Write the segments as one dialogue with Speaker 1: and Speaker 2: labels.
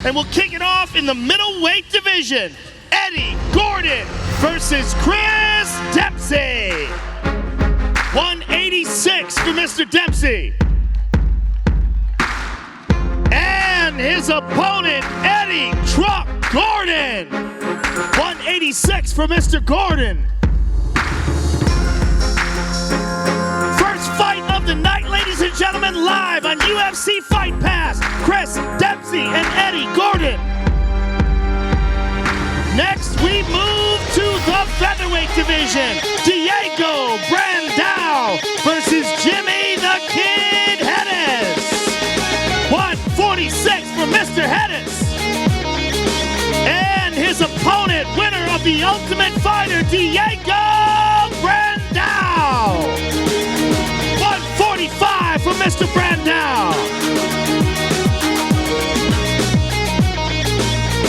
Speaker 1: And we'll kick it off in the middleweight division. Eddie Gordon versus Chris Dempsey. 186 for Mr. Dempsey. And his opponent, Eddie Truck Gordon. 186 for Mr. Gordon. First fight of the night, ladies and gentlemen, live on UFC Fight Pass. Chris Dempsey and Eddie Gordon. Next, we move to the featherweight division. Diego Brandao versus Jimmy the Kid Hedges. 146 for Mr. Hedges. And his opponent, winner of the Ultimate Fighter, Diego Brandao. 145 for Mr. Brandao.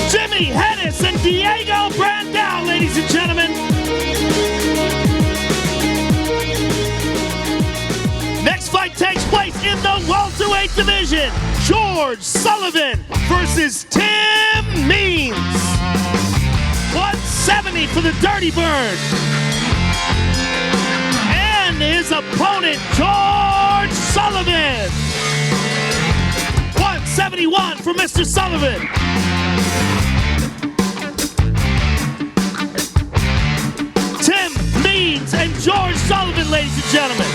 Speaker 1: Jimmy Hedges and Diego Brandao, ladies and gentlemen. Next fight takes place in the welterweight division. George Sullivan versus Tim Means. 170 for the Dirty Bird. And his opponent, George Sullivan. 171 for Mr. Sullivan. Tim Means and George Sullivan, ladies and gentlemen.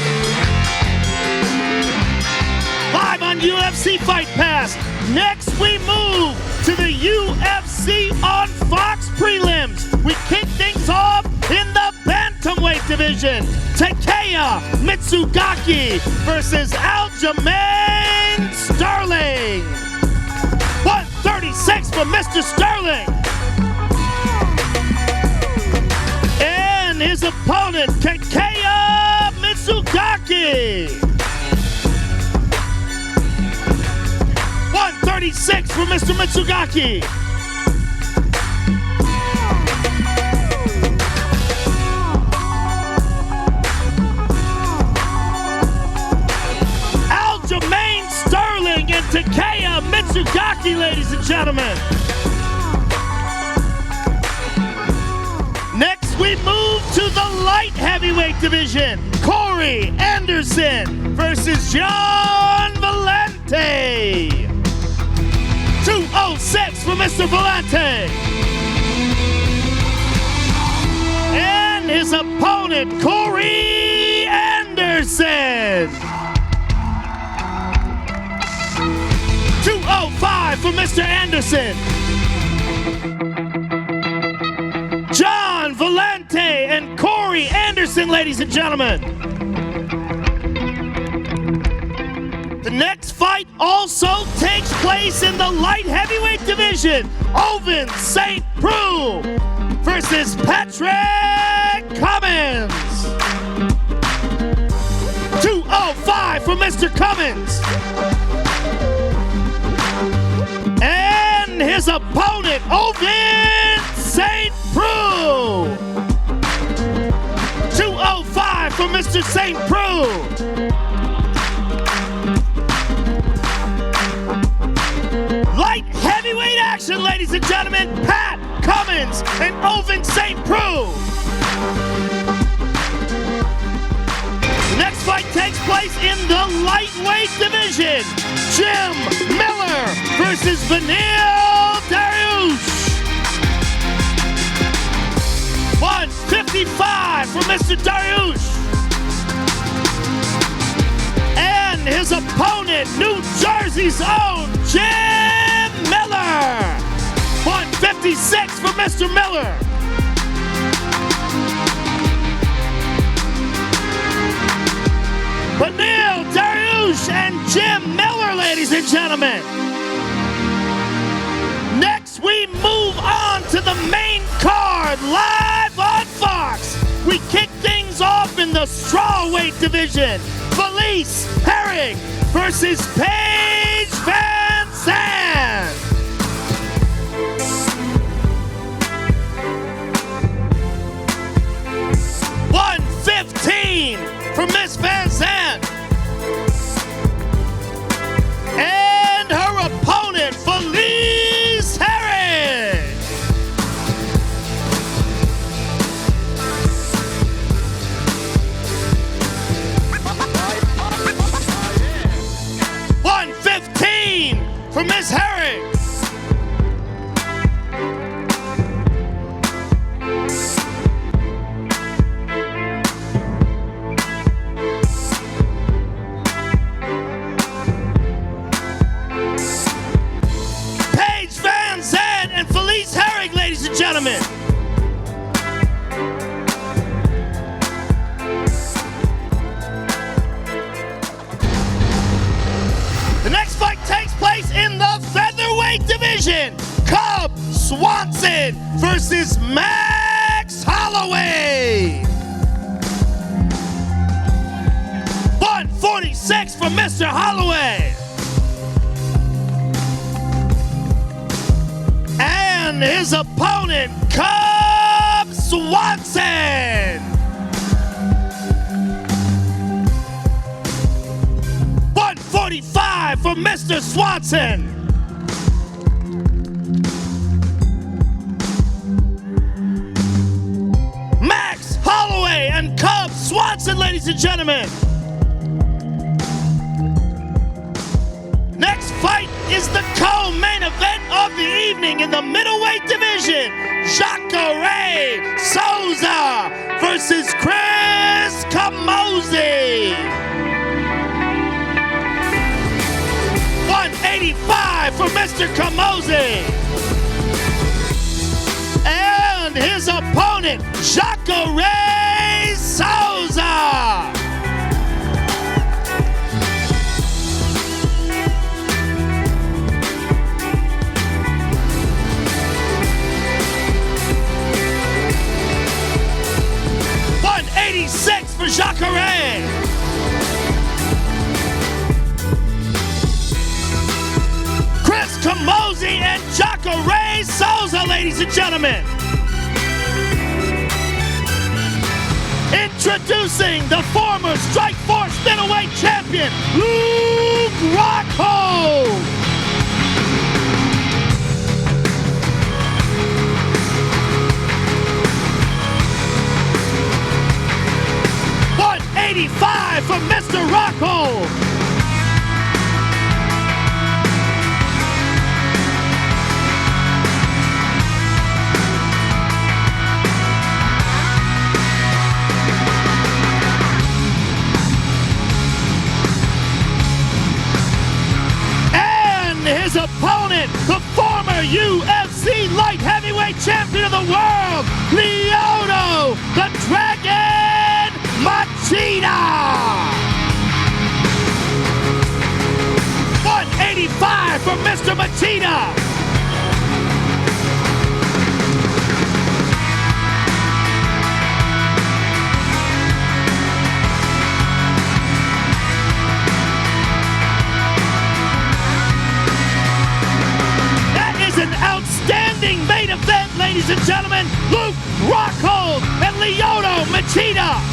Speaker 1: Live on UFC Fight Pass. Next, we move to the UFC on Fox prelims. We kick things off in the bantamweight division. Takeya Mitsugaki versus Aljamain Sterling. 136 for Mr. Sterling. And his opponent, Takeya Mitsugaki. 136 for Mr. Mitsugaki. Aljamain Sterling and Takeya Mitsugaki, ladies and gentlemen. Next, we move to the light heavyweight division. Corey Anderson versus John Valente. 206 for Mr. Valente. And his opponent, Corey Anderson. 205 for Mr. Anderson. John Valente and Corey Anderson, ladies and gentlemen. The next fight also takes place in the light heavyweight division. Owen St. Preux versus Patrick Cummins. 205 for Mr. Cummins. And his opponent, Owen St. Preux. 205 for Mr. St. Preux. Light heavyweight action, ladies and gentlemen. Pat Cummins and Owen St. Preux. The next fight takes place in the lightweight division. Jim Miller versus Beneil Dariush. 155 for Mr. Dariush. And his opponent, New Jersey's own Jim Miller. 156 for Mr. Miller. Beneil Dariush and Jim Miller, ladies and gentlemen. Next, we move on to the main card, live on Fox. We kick things off in the strawweight division. Felice Herring versus Paige Van Zandt. 115 for Miss Van Zandt. And her opponent, Felice and gentlemen. The next fight takes place in the featherweight division. Cub Swanson versus Max Holloway. 146 for Mr. Holloway. And his opponent, Cub Swanson. 145 for Mr. Swanson. Max Holloway and Cub Swanson, ladies and gentlemen. Next fight is the co-main event of the evening in the middleweight division. Jacare Souza versus Chris Camozzi. 185 for Mr. Camozzi. And his opponent, Jacare Souza. For Jacare. Chris Camozzi and Jacare Souza, ladies and gentlemen. Introducing the former Strikeforce middleweight champion, Luke Rockhold. $85 for Mr. Rockhold. And his opponent, the former UFC light heavyweight champion of the world, Lyoto the Dragon Machida. 185 for Mr. Machida. That is an outstanding main event, ladies and gentlemen. Luke Rockhold and Lyoto Machida.